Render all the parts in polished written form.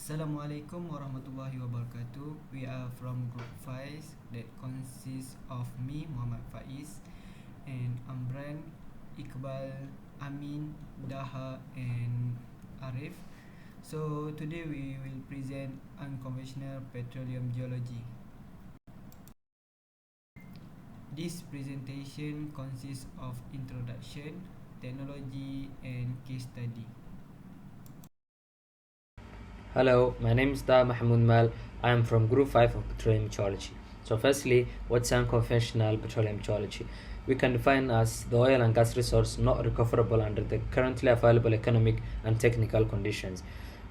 Assalamualaikum warahmatullahi wabarakatuh. We are from Group 5 that consists of me, Muhammad Faiz, and Amran, Iqbal, Amin, Daha, and Arif. So today we will present Unconventional Petroleum Geology. This presentation consists of introduction, technology, and case study. Hello, my name is Da Mahmoud Mal. I am from Group 5 of Petroleum Geology. So firstly, what's unconventional petroleum geology? We can define as the oil and gas resource not recoverable under the currently available economic and technical conditions.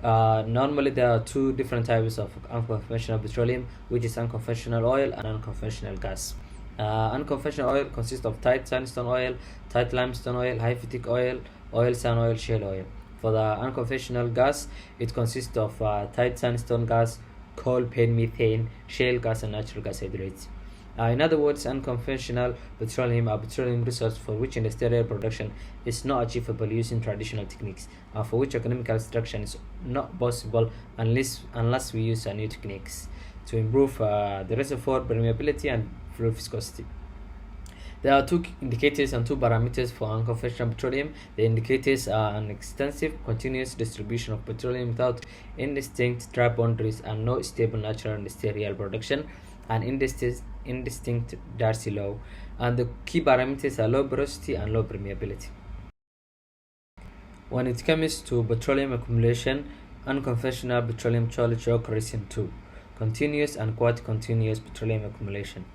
Normally, there are two different types of unconventional petroleum, which is unconventional oil and unconventional gas. Unconventional oil consists of tight sandstone oil, tight limestone oil, high phytic oil, oil sand oil, shale oil. For the unconventional gas, it consists of tight sandstone gas, coal, pane, methane, shale gas, and natural gas hydrates. In other words, unconventional petroleum are petroleum resource for which industrial production is not achievable using traditional techniques, for which economical extraction is not possible unless we use new techniques to improve the reservoir permeability and fluid viscosity. There are two indicators and two parameters for unconventional petroleum. The indicators are an extensive continuous distribution of petroleum without indistinct dry boundaries and no stable natural industrial production, and indistinct Darcy law. And the key parameters are low porosity and low permeability. When it comes to petroleum accumulation, unconventional petroleum geology occurs in two: continuous and quasi-continuous petroleum accumulation.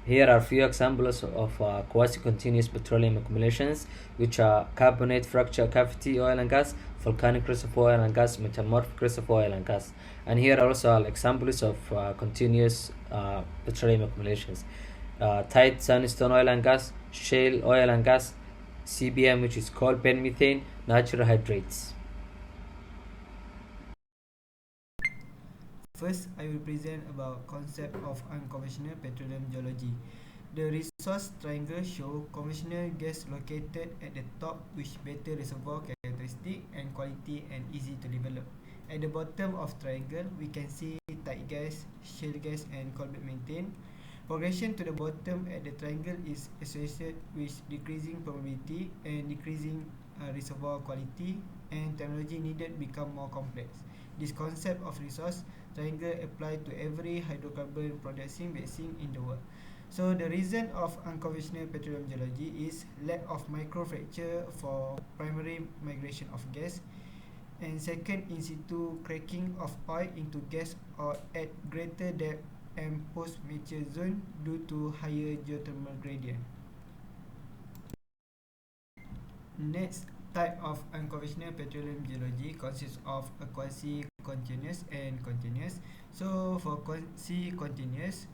Here are a few examples of quasi-continuous petroleum accumulations, which are carbonate fracture cavity oil and gas, volcanic reservoir oil and gas, metamorphic reservoir oil and gas. And here are also examples of continuous petroleum accumulations: tight sandstone oil and gas, shale oil and gas, CBM, which is coal, pane, methane, natural hydrates. First, I will present about concept of unconventional petroleum geology. The resource triangle show conventional gas located at the top with better reservoir characteristic and quality and easy to develop. At the bottom of triangle, we can see tight gas, shale gas, and coal bed methane. Progression to the bottom at the triangle is associated with decreasing probability and decreasing reservoir quality, and technology needed become more complex. This concept of resource triangle apply to every hydrocarbon producing basin in the world. So the reason of unconventional petroleum geology is lack of microfracture for primary migration of gas, and second, in situ cracking of oil into gas or at greater depth and post mature zone due to higher geothermal gradient. Next type of unconventional petroleum geology consists of a quasi-continuous and continuous. So for quasi-continuous,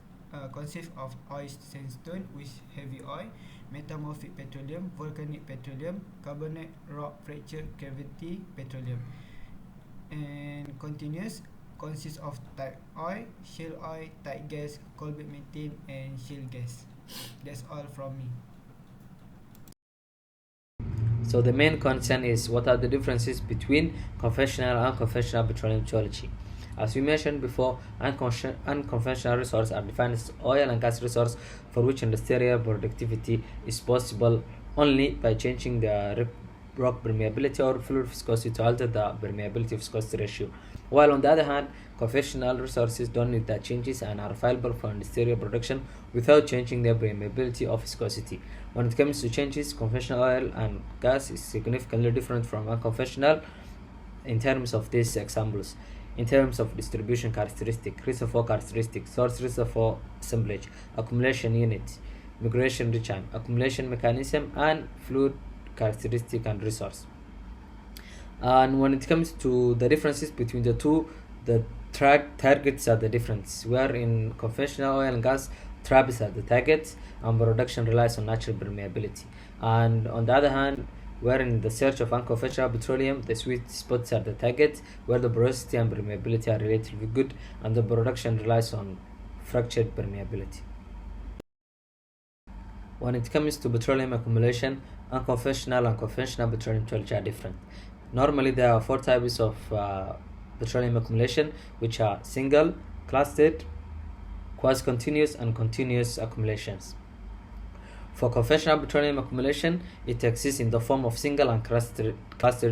consists of oil sandstone with heavy oil, metamorphic petroleum, volcanic petroleum, carbonate rock fracture cavity petroleum. And continuous consists of tight oil, shale oil, tight gas, coal bed methane, and shale gas. That's all from me. So the main concern is what are the differences between conventional and unconventional petroleum geology. As we mentioned before, unconventional resources are defined as oil and gas resource for which industrial productivity is possible only by changing the rock permeability or fluid viscosity to alter the permeability viscosity ratio. While on the other hand, conventional resources don't need that changes and are available for industrial production without changing their permeability or viscosity. When it comes to changes, conventional oil and gas is significantly different from unconventional in terms of these examples. In terms of distribution characteristic, reservoir characteristic, source reservoir assemblage, accumulation unit, migration regime, accumulation mechanism, and fluid characteristic and resource. And when it comes to the differences between the two, the targets are the difference. Where in conventional oil and gas, traps are the targets and production relies on natural permeability. And on the other hand, where in the search of unconventional petroleum, the sweet spots are the targets, where the porosity and permeability are relatively good and the production relies on fractured permeability. When it comes to petroleum accumulation, unconventional and conventional petroleum geology are different. Normally, there are four types of petroleum accumulation, which are single, clustered, quasi-continuous, and continuous accumulations. For conventional petroleum accumulation, it exists in the form of single and clustered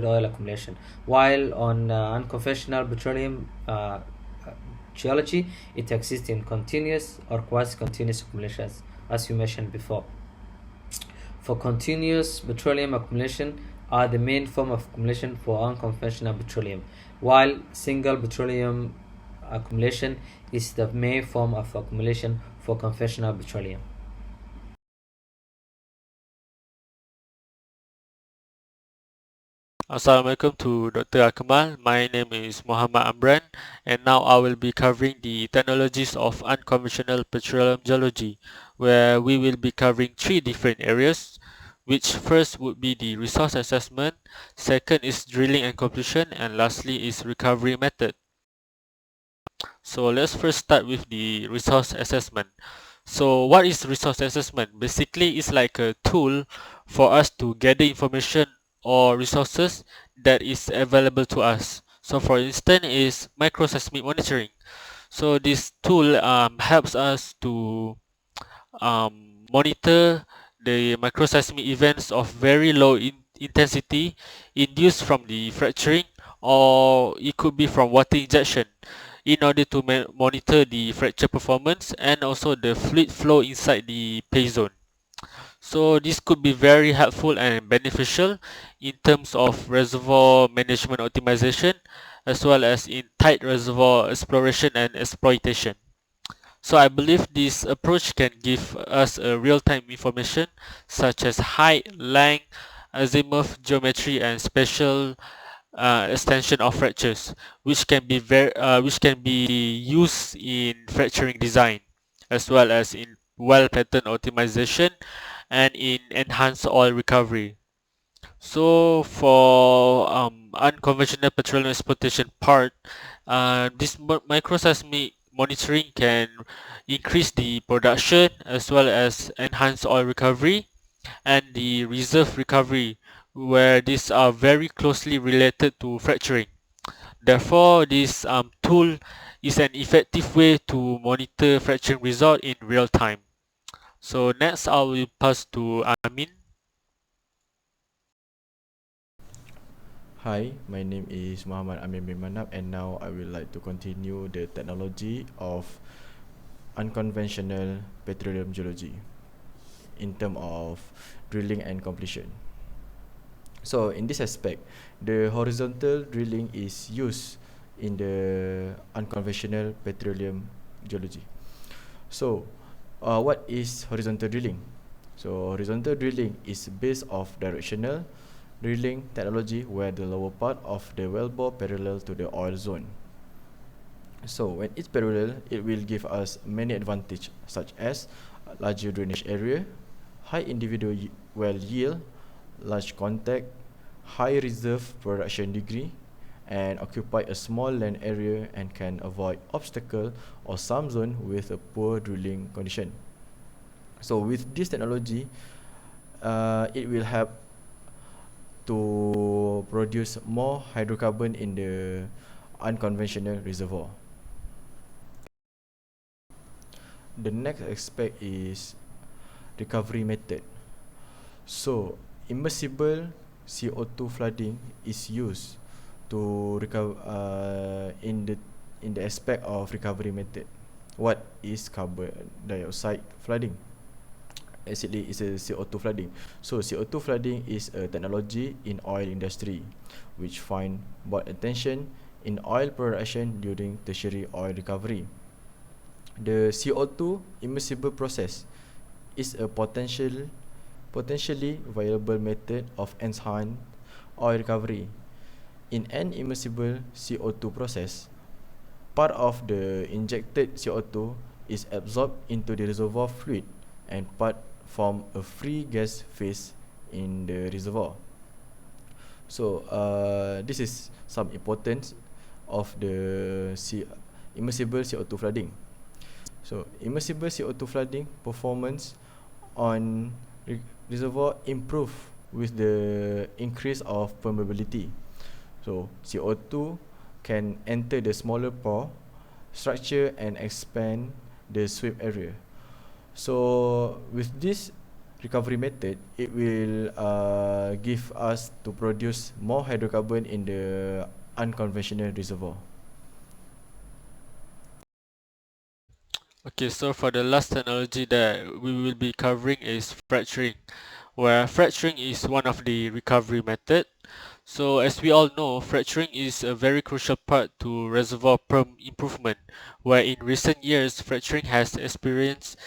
oil accumulation, while on unconventional petroleum geology, it exists in continuous or quasi-continuous accumulations, as you mentioned before. For continuous petroleum accumulation are the main form of accumulation for unconventional petroleum, while single petroleum accumulation is the main form of accumulation for conventional petroleum. Assalamualaikum to Dr. Akmal. My name is Muhammad Amran, and now I will be covering the technologies of unconventional petroleum geology, where we will be covering three different areas, which first would be the resource assessment, second is drilling and completion, and lastly is recovery method. So let's first start with the resource assessment. So what is resource assessment? Basically, it's like a tool for us to gather information or resources that is available to us. So for instance is microseismic monitoring. So this tool helps us to monitor the microseismic events of very low intensity induced from the fracturing, or it could be from water injection, in order to monitor the fracture performance and also the fluid flow inside the pay zone. So this could be very helpful and beneficial in terms of reservoir management optimization, as well as in tight reservoir exploration and exploitation. So I believe this approach can give us a real-time information such as height, length, azimuth geometry, and spatial extension of fractures, which can be used in fracturing design, as well as in well pattern optimization and in enhanced oil recovery. So for unconventional petroleum exploitation part, this microseismic monitoring can increase the production as well as enhance oil recovery and the reserve recovery, where these are very closely related to fracturing. Therefore, this tool is an effective way to monitor fracturing result in real time. So next I will pass to Amin. Hi, my name is Muhammad Amin bin Manap, and now I would like to continue the technology of unconventional petroleum geology in terms of drilling and completion. So in this aspect, the horizontal drilling is used in the unconventional petroleum geology. So, what is horizontal drilling? So horizontal drilling is based off directional drilling technology where the lower part of the wellbore parallel to the oil zone. So when it's parallel, it will give us many advantage such as larger drainage area, high individual well yield, large contact, high reserve production degree, and occupy a small land area and can avoid obstacle or some zone with a poor drilling condition. So with this technology, it will help to produce more hydrocarbon in the unconventional reservoir. The next aspect is recovery method. So immersible CO2 flooding is used to recover in the aspect of recovery method. What is carbon dioxide flooding? Actually, it's a CO2 flooding. So CO2 flooding is a technology in oil industry which find broad attention in oil production during tertiary oil recovery. The CO2 immersible process is a potentially viable method of enhanced oil recovery. In an immersible CO2 process, part of the injected CO2 is absorbed into the reservoir fluid and part form a free gas phase in the reservoir. So this is some importance of the immersible CO2 flooding. So immersible CO2 flooding performance on reservoir improve with the increase of permeability. So CO2 can enter the smaller pore structure and expand the sweep area. So with this recovery method, it will give us to produce more hydrocarbon in the unconventional reservoir. Okay, so for the last technology that we will be covering is fracturing, where fracturing is one of the recovery method. So as we all know, fracturing is a very crucial part to reservoir improvement, where in recent years fracturing has experienced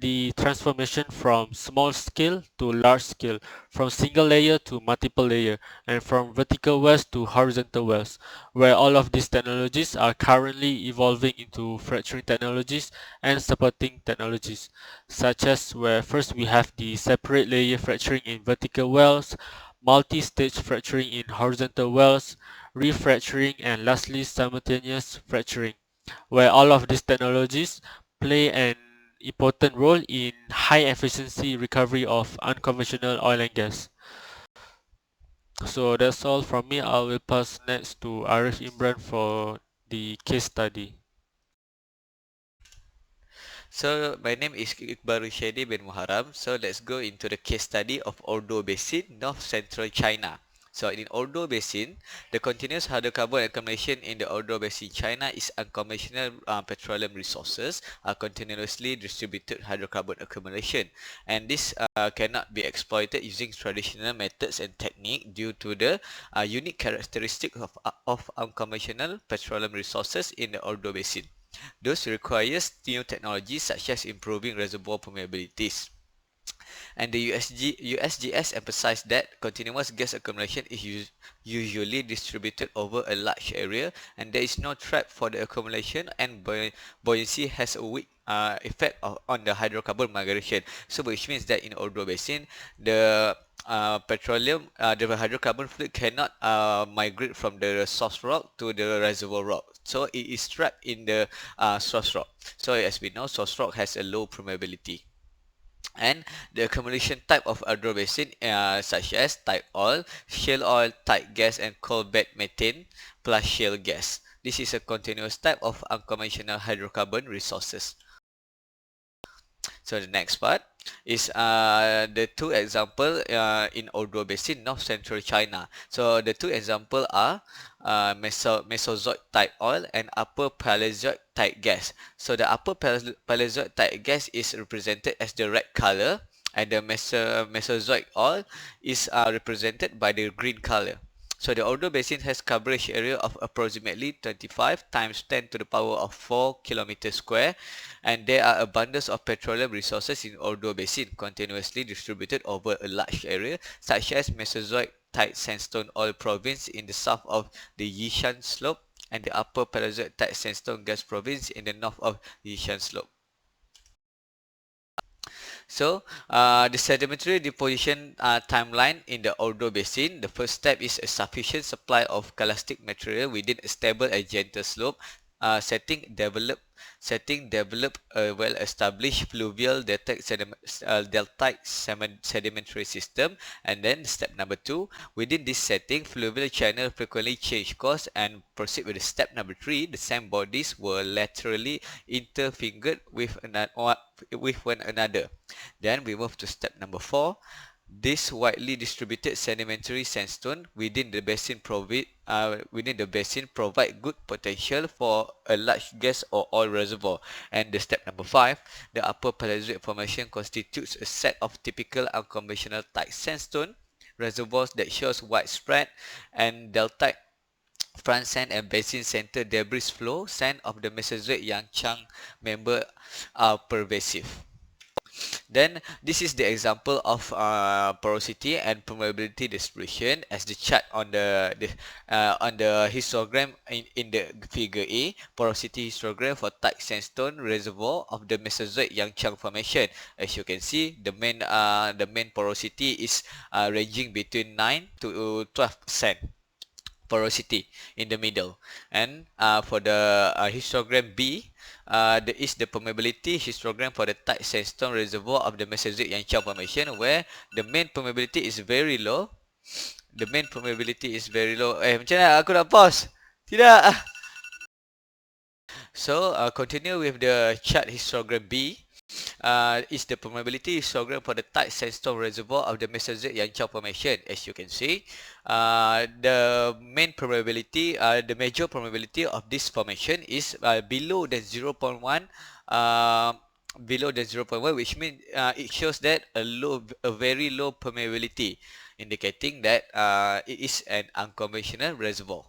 the transformation from small scale to large scale, from single layer to multiple layer, and from vertical wells to horizontal wells, where all of these technologies are currently evolving into fracturing technologies and supporting technologies, such as where first we have the separate layer fracturing in vertical wells, multi-stage fracturing in horizontal wells, refracturing, and lastly simultaneous fracturing, where all of these technologies play an important role in high efficiency recovery of unconventional oil and gas. So that's all from me. I will pass next to Arif Imran for the case study. So my name is Iqbal Rushedi bin Muharram. So let's go into the case study of Ordo Basin, North Central China. So in Ordo Basin, the continuous hydrocarbon accumulation in the Ordo Basin, China is unconventional petroleum resources are continuously distributed hydrocarbon accumulation, and this cannot be exploited using traditional methods and technique due to the unique characteristic of unconventional petroleum resources in the Ordo Basin. Those requires new technologies such as improving reservoir permeabilities. And the USGS emphasized that continuous gas accumulation is usually distributed over a large area, and there is no trap for the accumulation, and buoyancy has a weak effect on the hydrocarbon migration. So which means that in Ordo Basin, the the hydrocarbon fluid cannot migrate from the source rock to the reservoir rock. So it is trapped in the source rock. So as we know, source rock has a low permeability. And the accumulation type of Ordo Basin such as tight oil, tight gas, and coal bed methane plus shale gas. This is a continuous type of unconventional hydrocarbon resources. So the next part is the two example in Ordo Basin, North Central China. So the two example are Mesozoic tight oil and Upper Paleozoic tight gas. So the Upper Paleozoic tight gas is represented as the red color, and the Mesozoic oil is represented by the green color. So the Ordo Basin has coverage area of approximately 25 times 10 to the power of 4 kilometers square, and there are abundance of petroleum resources in Ordo Basin continuously distributed over a large area, such as Mesozoic tight sandstone oil province in the south of the Yishan slope and the Upper Paleozoic tight sandstone gas province in the north of the Yishan slope. So, the sedimentary deposition timeline in the Ordo Basin, the first step is a sufficient supply of clastic material within a stable and gentle slope. Setting develop a well-established fluvial deltaic sedimentary system. And then step number 2, within this setting, fluvial channel frequently change course, and proceed with the step number 3. The sand bodies were laterally interfingered with one another. Then we move to step number 4. This widely distributed sedimentary sandstone within the basin provide good potential for a large gas or oil reservoir. And the step number 5, the Upper Paleozoic formation constitutes a set of typical unconventional tight sandstone reservoirs that shows widespread and deltaic front sand and basin center debris flow. Sand of the Mesozoic Yangchang member are pervasive. Then this is the example of porosity and permeability distribution as the chart on the histogram in the figure A. Porosity histogram for tight sandstone reservoir of the Mesozoic Yangchang formation. As you can see, the main porosity is ranging between 9 to 12% porosity in the middle. And for the histogram B, is the permeability histogram for the tight sandstone reservoir of the Mesozoic Yangchang formation, where the main permeability is very low. Macam mana aku nak pause? Tidak. So, continue with the chart histogram B. Is the permeability histogram for the tight sandstone reservoir of the Mesozoic Yangtze Formation. As you can see, the the major permeability of this formation is below the 0.1, uh, which means it shows that a very low permeability, indicating that it is an unconventional reservoir.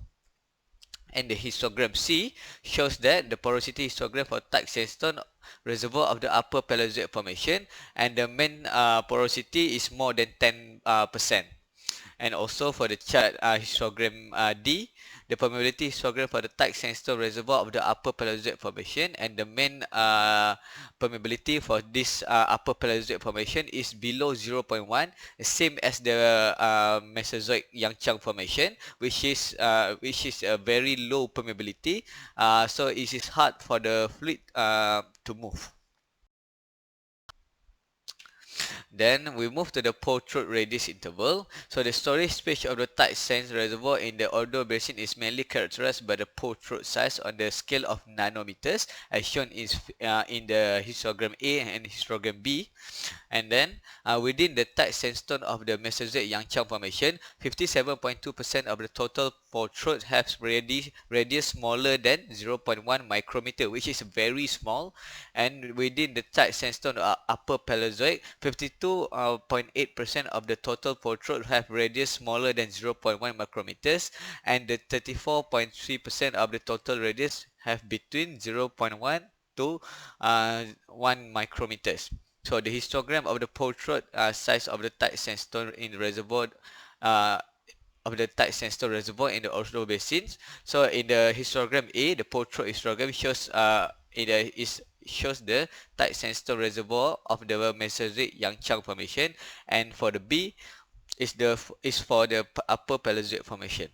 And the histogram C shows that the porosity histogram for tight sandstone reservoir of the upper Paleozoic formation, and the main porosity is more than 10%. And also for the chart histogram D, the permeability histogram for the tight sandstone reservoir of the upper Paleozoic formation, and the main permeability for this upper Paleozoic formation is below 0.1, same as the Mesozoic Yangchang formation, which is a very low permeability. So it is hard for the fluid to move. Then we move to the pore throat radius interval. So the storage space of the tight sands reservoir in the Ordo Basin is mainly characterized by the pore throat size on the scale of nanometers, as shown in the histogram A and histogram B. And then within the tight sandstone of the Mesozoic Yangchang Formation, 57.2% of the total pore throat has radius smaller than 0.1 micrometer, which is very small. And within the tight sandstone upper Paleozoic, 52.8% of the total pore throat have radius smaller than 0.1 micrometers, and the 34.3% of the total radius have between 0.1 to 1 micrometers. So the histogram of the pore throat size of the tight sandstone in the reservoir uh, of the tight sandstone reservoir in the Oslo basins. So in the histogram A, the pore throat histogram shows the tight sandstone reservoir of the Mesozoic Yangchang Formation, and for the B is for the upper Paleozoic Formation.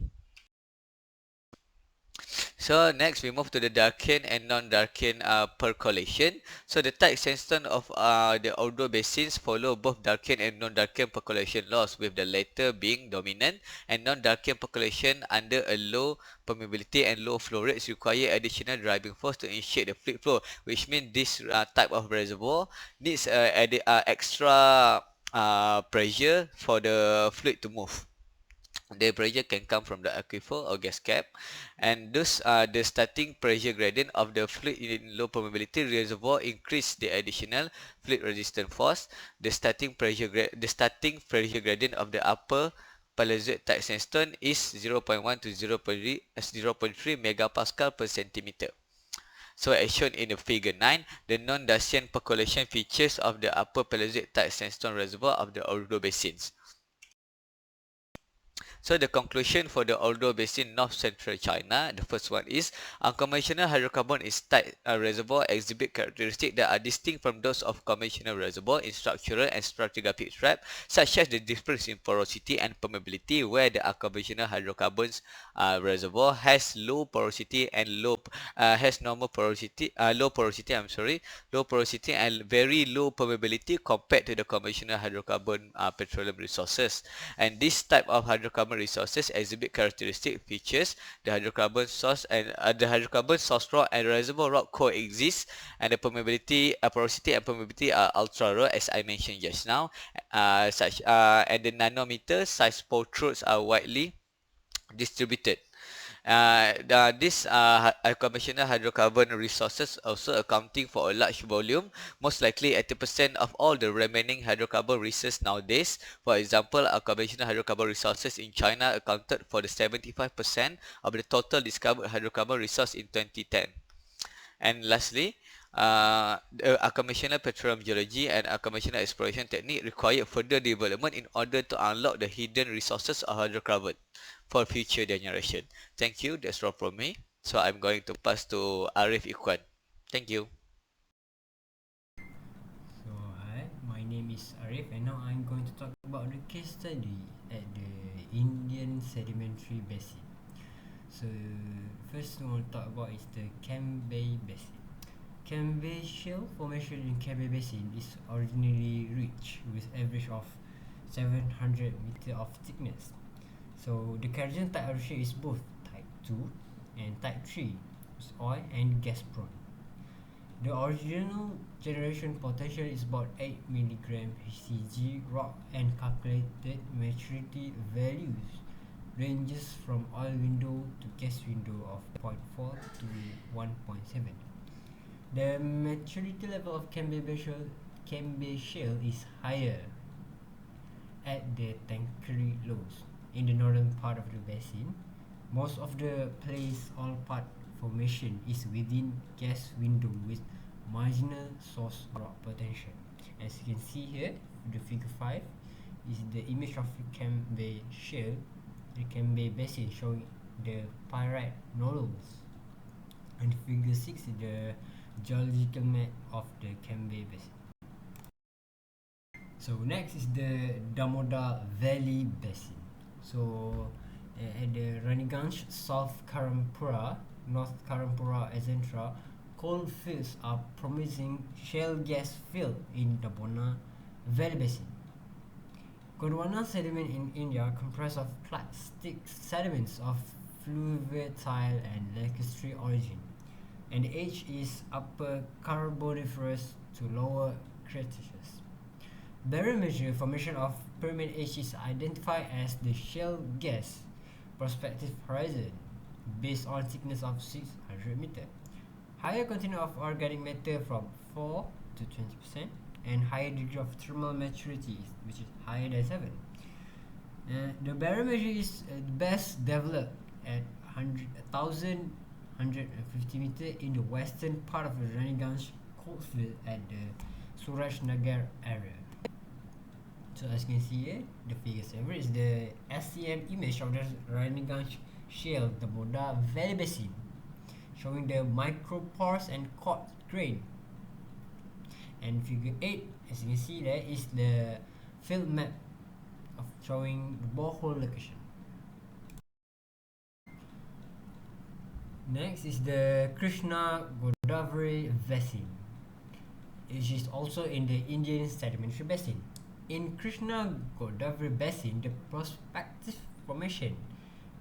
So next we move to the Darkian and non-Darkian percolation. So the tight sandstone of the Ordo basins follow both Darkian and non-Darkian percolation laws, with the latter being dominant, and non-Darkian percolation under a low permeability and low flow rates require additional driving force to initiate the fluid flow, which means this type of reservoir needs extra pressure for the fluid to move. The pressure can come from the aquifer or gas cap, and thus the starting pressure gradient of the fluid in low permeability reservoir increase the additional fluid resistant force. The starting pressure gradient of the upper Paleozoic tight sandstone is 0.1 to 0.3 megapascal per centimeter. So as shown in the figure 9, the non-Dacian percolation features of the upper Paleozoic tight sandstone reservoir of the Ordo basins. So the conclusion for the Ordo Basin, North Central China, the first one is unconventional hydrocarbon is tight reservoir exhibit characteristics that are distinct from those of conventional reservoir in structural and stratigraphic trap, such as the difference in porosity and permeability, where the unconventional hydrocarbons reservoir has low porosity and low porosity and very low permeability compared to the conventional hydrocarbon petroleum resources. And this type of hydrocarbon resources exhibit characteristic features. The hydrocarbon source rock and reservoir rock coexist, and the porosity and permeability are ultra raw, as I mentioned just now. And the nanometer size pore throats are widely distributed. These unconventional hydrocarbon resources also accounting for a large volume, most likely 80% of all the remaining hydrocarbon resources nowadays. For example, unconventional hydrocarbon resources in China accounted for the 75% of the total discovered hydrocarbon resource in 2010. And lastly, the unconventional petroleum geology and unconventional exploration technique require further development in order to unlock the hidden resources of hydrocarbon for future generation. Thank you. That's all from me. So I'm going to pass to Arif Ikwan. Thank you. So hi, my name is Arif, and now I'm going to talk about the case study at the Indian Sedimentary Basin. So first we want to talk about is the Cambay Basin. Cambay Shale formation in Cambay Basin is originally rich with average of 700 meter of thickness. So the Carjan type of shale is both type 2 and type 3 is oil and gas prone. The original generation potential is about 8 mg HCG rock, and calculated maturity values ranges from oil window to gas window of 0.4 to 1.7. The maturity level of Cambay Shale is higher at the Tanqueray lows in the northern part of the basin. Most of the play's oil part formation is within gas window with marginal source rock potential. As you can see here, the figure 5 is the image of the Cambay Shale, the Cambay Basin, showing the pyrite nodules, and figure 6 is the geological map of the Cambay Basin. So next is the Damodar Valley Basin. So at the Raniganj, South Karampura, North Karampura, etc., coal fields are promising shale gas field in Damodar Valley Basin. Gondwana sediment in India comprise of plastic sediments of fluviatile and lacustrine origin, and the age is upper Carboniferous to lower Cretaceous. Barometer formation of Permian age is identified as the shale gas prospective horizon based on thickness of 600 meter. Higher content of organic matter from 4 to 20%, and higher degree of thermal maturity, which is higher than 7. The barometer is best developed at 1,150 meter in the western part of the Raniganj coalfield at the Surajnagar area. So as you can see here, the figure 7 is the SCM image of the Raniganj Shale, the Damodar Valley Basin, showing the micropores and quartz grain. And figure 8, as you can see there, is the field map of showing the borehole location. Next is the Krishna Godavari Basin, which is also in the Indian sedimentary basin. In Krishna Godavari Basin, the prospective formation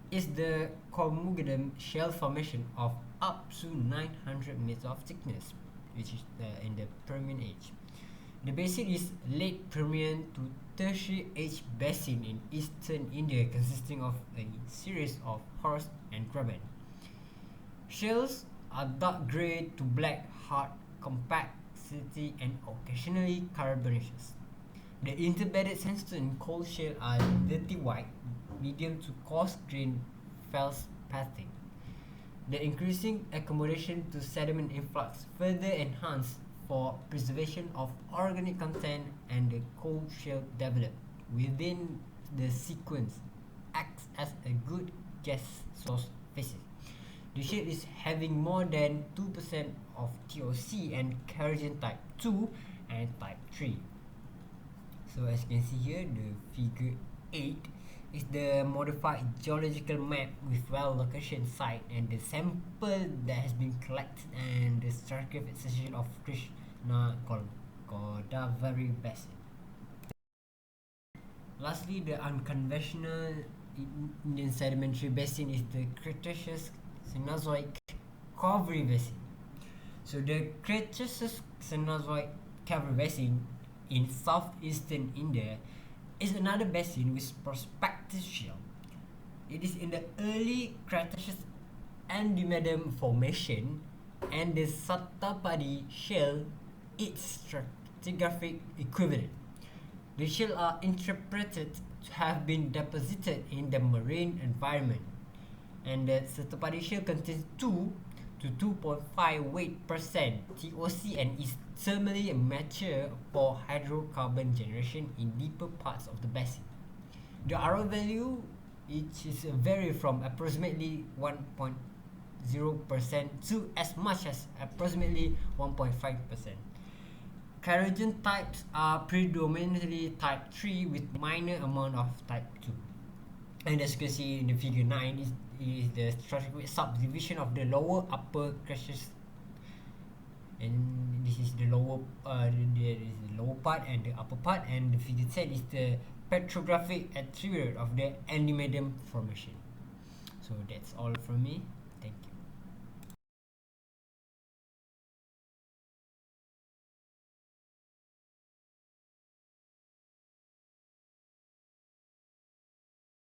is the Kormugedam shale formation of up to 900 meters of thickness, which is in the Permian age. The basin is late Permian to Tertiary age basin in eastern India, consisting of a series of horst and graben. Shales are dark grey to black, hard, compact, silty, and occasionally carbonaceous. The interbedded sandstone coal shale are dirty white, medium to coarse grained feldspathic. The increasing accommodation to sediment influx further enhanced for preservation of organic content, and the coal shale developed within the sequence acts as a good gas source facies. The shale is having more than 2% of TOC and kerogen type 2 and type 3. So as you can see here, the figure 8 is the modified geological map with well location site and the sample that has been collected and the stratigraphic section of Krishna Godavari Basin. Lastly, the unconventional Indian sedimentary basin is the Cretaceous Cenozoic Cavern Basin. So the Cretaceous Cenozoic Cavern Basin in southeastern India is another basin with prospective shale. It is in the early Cretaceous Andimedum formation, and the Satapadi shale its stratigraphic equivalent. The shale are interpreted to have been deposited in the marine environment, and the Satapadi shale contains 2 to 2.5 weight percent TOC and is thermally mature for hydrocarbon generation in deeper parts of the basin. The RO value vary from approximately 1.0% to as much as approximately 1.5%. Kerogen types are predominantly type 3 with minor amount of type 2. And as you can see in the figure 9 is the stratigraphic subdivision of the lower upper Cretaceous, and this is the lower part and the upper part, and the figure 10 is the petrographic attribute of the Andimedum formation. So that's all from me.